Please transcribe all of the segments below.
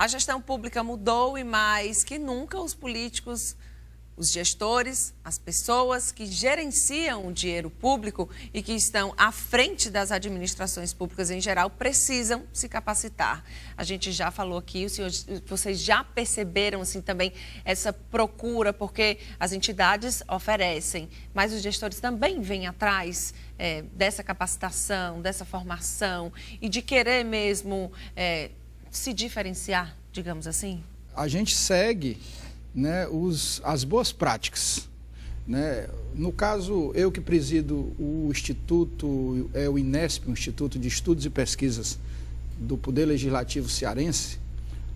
gestão pública mudou e mais que nunca os políticos, os gestores, as pessoas que gerenciam o dinheiro público e que estão à frente das administrações públicas em geral precisam se capacitar. A gente já falou aqui, vocês já perceberam assim também essa procura, porque as entidades oferecem, mas os gestores também vêm atrás dessa capacitação, dessa formação e de querer mesmo se diferenciar, digamos assim? A gente segue, né, as boas práticas, né? No caso, eu que presido o Instituto, o INESP, o Instituto de Estudos e Pesquisas do Poder Legislativo Cearense,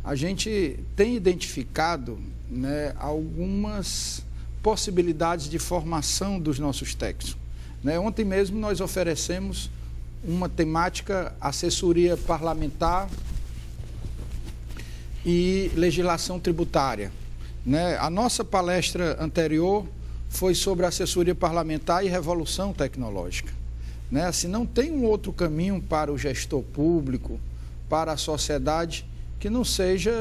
a gente tem identificado, né, algumas possibilidades de formação dos nossos técnicos, né? Ontem mesmo nós oferecemos uma temática assessoria parlamentar e legislação tributária. Né? A nossa palestra anterior foi sobre assessoria parlamentar e revolução tecnológica. Né? Assim, não tem um outro caminho para o gestor público, para a sociedade, que não seja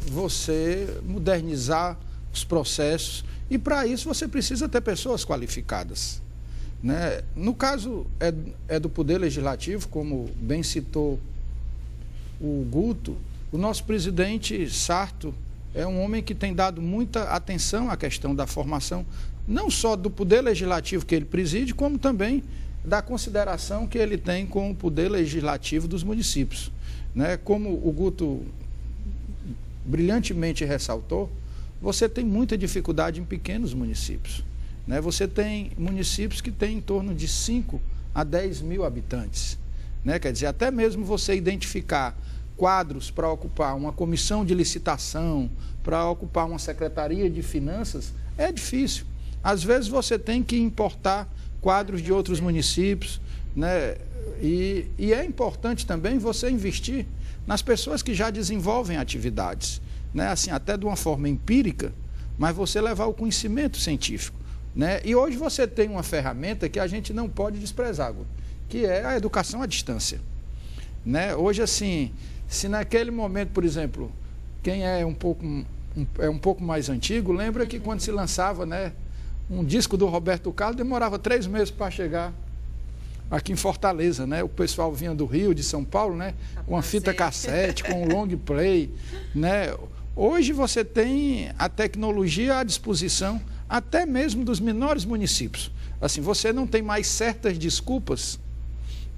você modernizar os processos. E para isso você precisa ter pessoas qualificadas. Né? No caso do Poder Legislativo, como bem citou o Guto, o nosso presidente Sarto é um homem que tem dado muita atenção à questão da formação, não só do Poder Legislativo que ele preside, como também da consideração que ele tem com o Poder Legislativo dos municípios. Né? Como o Guto brilhantemente ressaltou, você tem muita dificuldade em pequenos municípios. Né? Você tem municípios que têm em torno de 5 a 10 mil habitantes. Né? Quer dizer, até mesmo você identificar quadros para ocupar uma comissão de licitação, para ocupar uma secretaria de finanças, é difícil. Às vezes você tem que importar quadros de outros municípios, né? E é importante também você investir nas pessoas que já desenvolvem atividades, né? Assim, até de uma forma empírica, mas você levar o conhecimento científico, né? E hoje você tem uma ferramenta que a gente não pode desprezar, que é a educação à distância. Né? Hoje, assim, se naquele momento, por exemplo, quem é um pouco mais antigo, lembra que quando se lançava, né, um disco do Roberto Carlos, demorava 3 meses para chegar aqui em Fortaleza, né? O pessoal vinha do Rio, de São Paulo, né, com uma fita cassete, com um long play, né? Hoje você tem a tecnologia à disposição, até mesmo dos menores municípios. Assim, você não tem mais certas desculpas,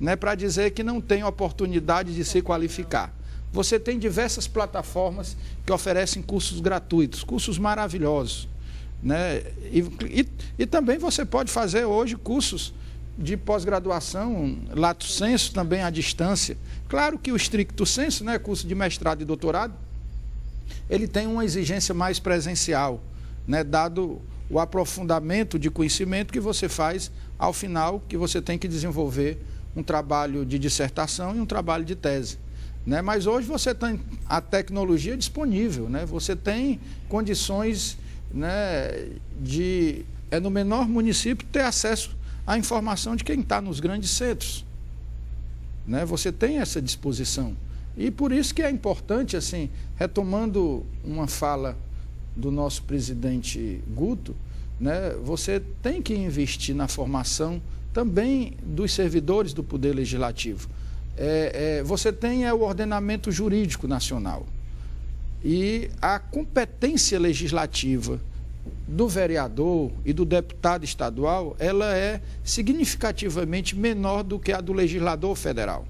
né, para dizer que não tem oportunidade de se qualificar. Você tem diversas plataformas que oferecem cursos gratuitos, cursos maravilhosos. Né? E também você pode fazer hoje cursos de pós-graduação, lato sensu, também à distância. Claro que o stricto sensu, né, curso de mestrado e doutorado, ele tem uma exigência mais presencial, né, dado o aprofundamento de conhecimento que você faz ao final, que você tem que desenvolver um trabalho de dissertação e um trabalho de tese. Né? Mas hoje você tem a tecnologia disponível, né? Você tem condições, né, no menor município, ter acesso à informação de quem está nos grandes centros. Né? Você tem essa disposição. E por isso que é importante, assim, retomando uma fala do nosso presidente Guto, né, você tem que investir na formação também dos servidores do Poder Legislativo. Você tem o ordenamento jurídico nacional e a competência legislativa do vereador e do deputado estadual, ela é significativamente menor do que a do legislador federal.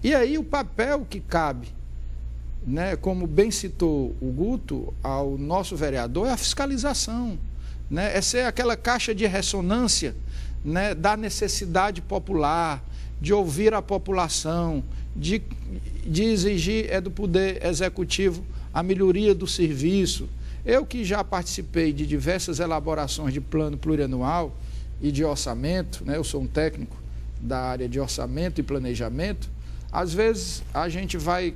E aí o papel que cabe, né, como bem citou o Guto, ao nosso vereador, é a fiscalização, né? Essa é aquela caixa de ressonância, né, da necessidade popular, de ouvir a população, de exigir do Poder Executivo a melhoria do serviço. Eu que já participei de diversas elaborações de plano plurianual e de orçamento, né, eu sou um técnico da área de orçamento e planejamento, às vezes a gente vai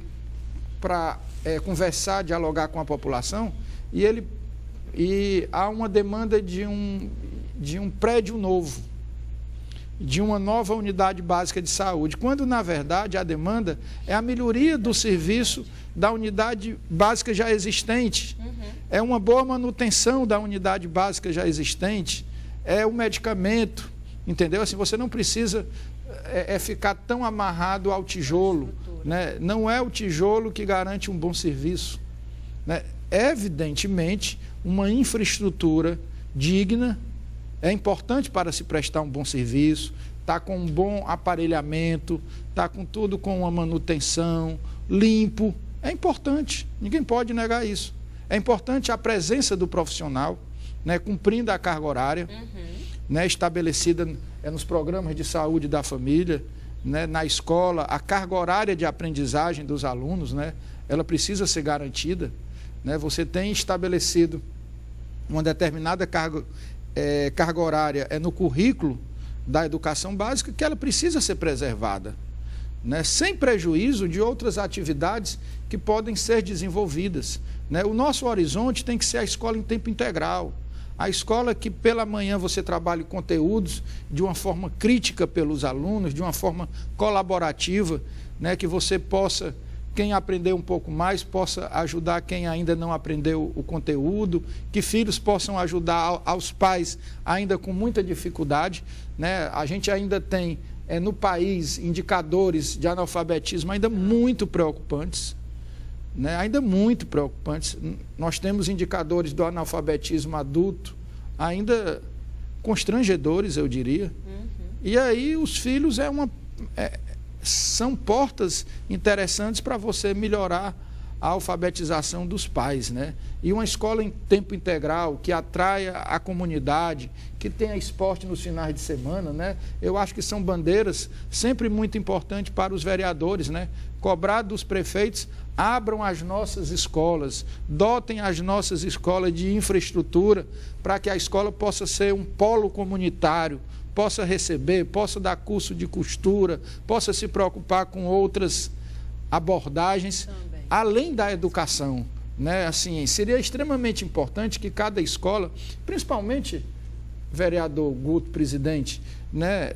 para conversar, dialogar com a população e há uma demanda de um prédio novo. de uma nova unidade básica de saúde, quando, na verdade, a demanda é a melhoria do serviço da unidade básica já existente, é uma boa manutenção da unidade básica já existente, é o medicamento, entendeu? Assim, você não precisa ficar tão amarrado ao tijolo, né? Não é o tijolo que garante um bom serviço, né? Evidentemente, uma infraestrutura digna é importante para se prestar um bom serviço, está com um bom aparelhamento, está com tudo com uma manutenção, limpo. É importante, ninguém pode negar isso. É importante a presença do profissional, né, cumprindo a carga horária, né, estabelecida nos programas de saúde da família, né, na escola, a carga horária de aprendizagem dos alunos, né, ela precisa ser garantida. Né, você tem estabelecido uma determinada carga horária no currículo da educação básica, que ela precisa ser preservada, né, sem prejuízo de outras atividades que podem ser desenvolvidas. Né? O nosso horizonte tem que ser a escola em tempo integral, a escola que pela manhã você trabalhe conteúdos de uma forma crítica pelos alunos, de uma forma colaborativa, né, que você possa, quem aprendeu um pouco mais, possa ajudar quem ainda não aprendeu o conteúdo, que filhos possam ajudar aos pais ainda com muita dificuldade. Né? A gente ainda tem no país indicadores de analfabetismo ainda muito preocupantes, né? Ainda muito preocupantes. Nós temos indicadores do analfabetismo adulto ainda constrangedores, eu diria. E aí os filhos são portas interessantes para você melhorar a alfabetização dos pais, né? E uma escola em tempo integral, que atraia a comunidade, que tenha esporte nos finais de semana, né? Eu acho que são bandeiras sempre muito importantes para os vereadores, né? Cobrar dos prefeitos, abram as nossas escolas, dotem as nossas escolas de infraestrutura para que a escola possa ser um polo comunitário, possa receber, possa dar curso de costura, possa se preocupar com outras abordagens, também, além da educação. Né? Assim, seria extremamente importante que cada escola, principalmente, vereador Guto, presidente, né,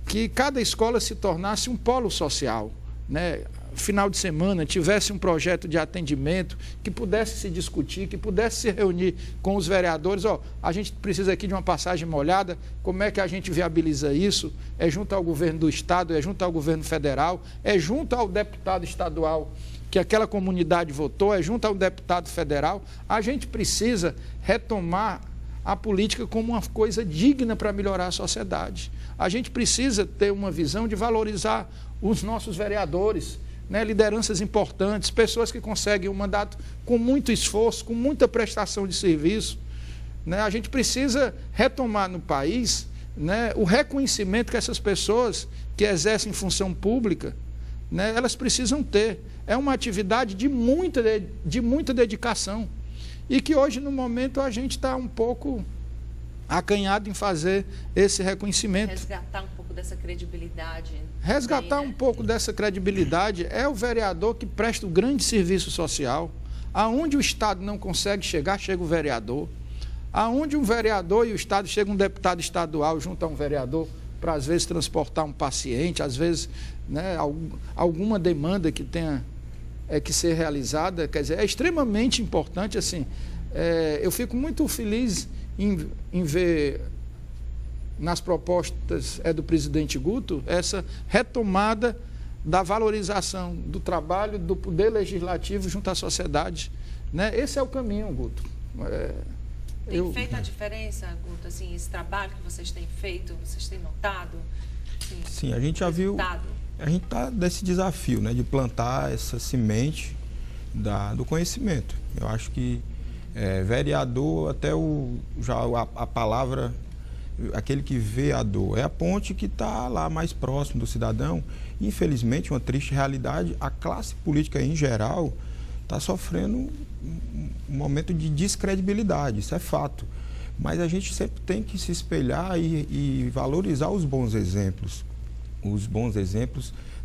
que cada escola se tornasse um polo social, né? Final de semana tivesse um projeto de atendimento que pudesse se discutir, que pudesse se reunir com os vereadores. A gente precisa aqui de uma passagem molhada, como é que a gente viabiliza isso? É junto ao governo do estado, é junto ao governo federal, é junto ao deputado estadual que aquela comunidade votou, é junto ao deputado federal. A gente precisa retomar a política como uma coisa digna para melhorar a sociedade. A gente precisa ter uma visão de valorizar os nossos vereadores, né, lideranças importantes, pessoas que conseguem um mandato com muito esforço, com muita prestação de serviço. Né? A gente precisa retomar no país, né, o reconhecimento que essas pessoas que exercem função pública, né, elas precisam ter. É uma atividade de muita dedicação e que hoje, no momento, a gente está um pouco acanhado em fazer esse reconhecimento. Resgatar um pouco dessa credibilidade. Resgatar um pouco dessa credibilidade é o vereador que presta o grande serviço social. Aonde o Estado não consegue chegar, chega o vereador. Aonde um vereador e o Estado, chega um deputado estadual junto a um vereador para, às vezes, transportar um paciente, às vezes, né, alguma demanda que tenha que ser realizada. Quer dizer, é extremamente importante. Assim, eu fico muito feliz em ver nas propostas do presidente Guto essa retomada da valorização do trabalho do poder legislativo junto à sociedade. Né? Esse é o caminho, Guto. Tem feito a diferença, Guto, assim, esse trabalho que vocês têm feito, vocês têm notado? Sim, a gente já viu, a gente está nesse desafio, né, de plantar essa semente do conhecimento. Eu acho que vereador, até a palavra, aquele que vê a dor, é a ponte que está lá mais próximo do cidadão. Infelizmente, uma triste realidade, a classe política em geral está sofrendo um momento de descredibilidade, isso é fato. Mas a gente sempre tem que se espelhar e valorizar os bons exemplos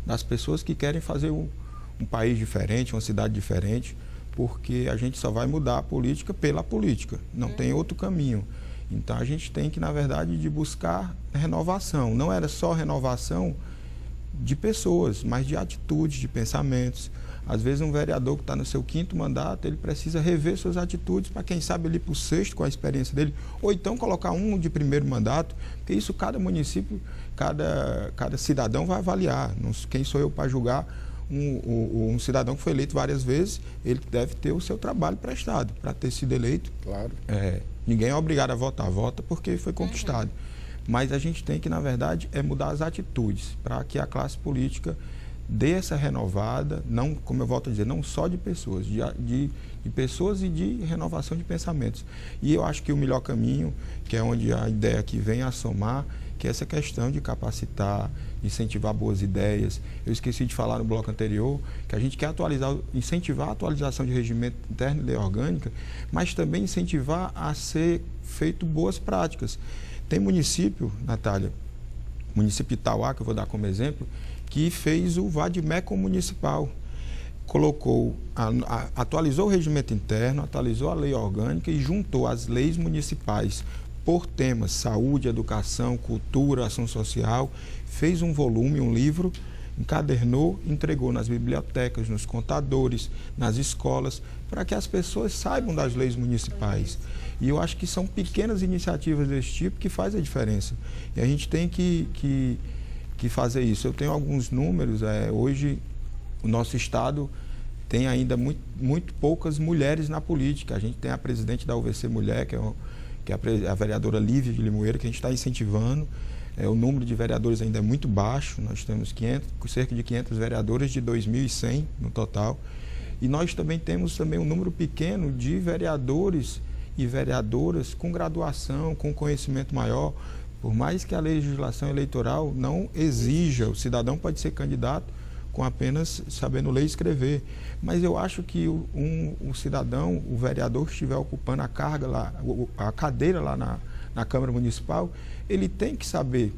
das pessoas que querem fazer um país diferente, uma cidade diferente, porque a gente só vai mudar a política pela política, não tem outro caminho. Então a gente tem que, na verdade, de buscar renovação. Não era só renovação de pessoas, mas de atitudes, de pensamentos. Às vezes um vereador que está no seu 5º mandato, ele precisa rever suas atitudes para, quem sabe, ele ir para o 6º com a experiência dele, ou então colocar um de 1º mandato, porque isso cada município, cada cidadão vai avaliar. Quem sou eu para julgar um cidadão que foi eleito várias vezes? Ele deve ter o seu trabalho prestado para ter sido eleito. Claro. Ninguém é obrigado a votar, vota porque foi conquistado. Mas a gente tem que, na verdade, mudar as atitudes para que a classe política dê essa renovada, não, como eu volto a dizer, não só de pessoas, de pessoas e de renovação de pensamentos. E eu acho que o melhor caminho, que é onde a ideia aqui vem a somar, que é essa questão de capacitar, de incentivar boas ideias. Eu esqueci de falar no bloco anterior que a gente quer incentivar a atualização de regimento interno e lei orgânica, mas também incentivar a ser feito boas práticas. Tem município, Natália, município de Itauá, que eu vou dar como exemplo, que fez o Vadimeco municipal. Atualizou o regimento interno, atualizou a lei orgânica e juntou as leis municipais por temas: saúde, educação, cultura, ação social. Fez um volume, um livro, encadernou, entregou nas bibliotecas, nos contadores, nas escolas, para que as pessoas saibam das leis municipais. E eu acho que são pequenas iniciativas desse tipo que fazem a diferença. E a gente tem que fazer isso. Eu tenho alguns números. Hoje, o nosso estado tem ainda muito poucas mulheres na política. A gente tem a presidente da UVC Mulher, que é a vereadora Lívia de Limoeiro, que a gente está incentivando. O número de vereadores ainda é muito baixo. Nós temos cerca de 500 vereadores de 2.100 no total. E nós também temos um número pequeno de vereadores e vereadoras com graduação, com conhecimento maior. Por mais que a legislação eleitoral não exija, o cidadão pode ser candidato com apenas sabendo ler e escrever. Mas eu acho que o cidadão, o vereador que estiver ocupando a cadeira lá na Câmara Municipal, ele tem que saber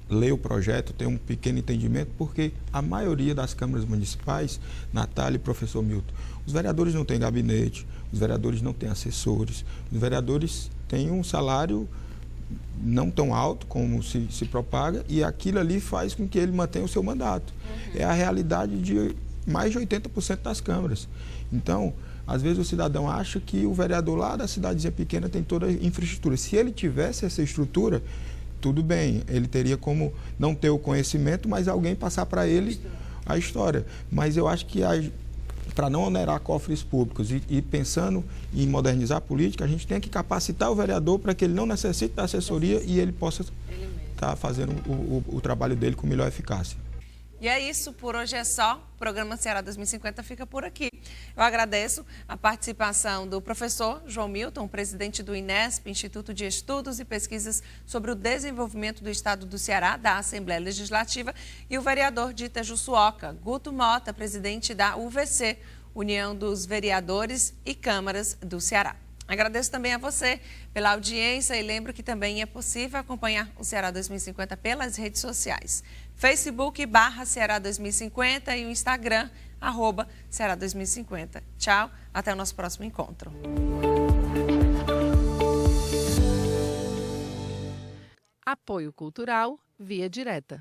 ler o projeto, ter um pequeno entendimento, porque a maioria das câmaras municipais, Natália e professor Milton, os vereadores não têm gabinete, os vereadores não têm assessores, os vereadores têm um salário não tão alto como se propaga, e aquilo ali faz com que ele mantenha o seu mandato. É a realidade de mais de 80% das câmaras. Então, às vezes o cidadão acha que o vereador lá da cidadezinha pequena tem toda a infraestrutura. Se ele tivesse essa estrutura, tudo bem, ele teria como não ter o conhecimento, mas alguém passar para ele a história. Mas eu acho que para não onerar cofres públicos e pensando em modernizar a política, a gente tem que capacitar o vereador para que ele não necessite da assessoria e ele possa estar fazendo o trabalho dele com melhor eficácia. E é isso, por hoje é só. O programa Ceará 2050 fica por aqui. Eu agradeço a participação do professor João Milton, presidente do INESP, Instituto de Estudos e Pesquisas sobre o Desenvolvimento do Estado do Ceará, da Assembleia Legislativa, e o vereador de Itajuçuoca, Guto Mota, presidente da UVC, União dos Vereadores e Câmaras do Ceará. Agradeço também a você pela audiência e lembro que também é possível acompanhar o Ceará 2050 pelas redes sociais. Facebook /Ceará 2050 e o Instagram @Ceará 2050. Tchau, até o nosso próximo encontro. Apoio Cultural Via Direta.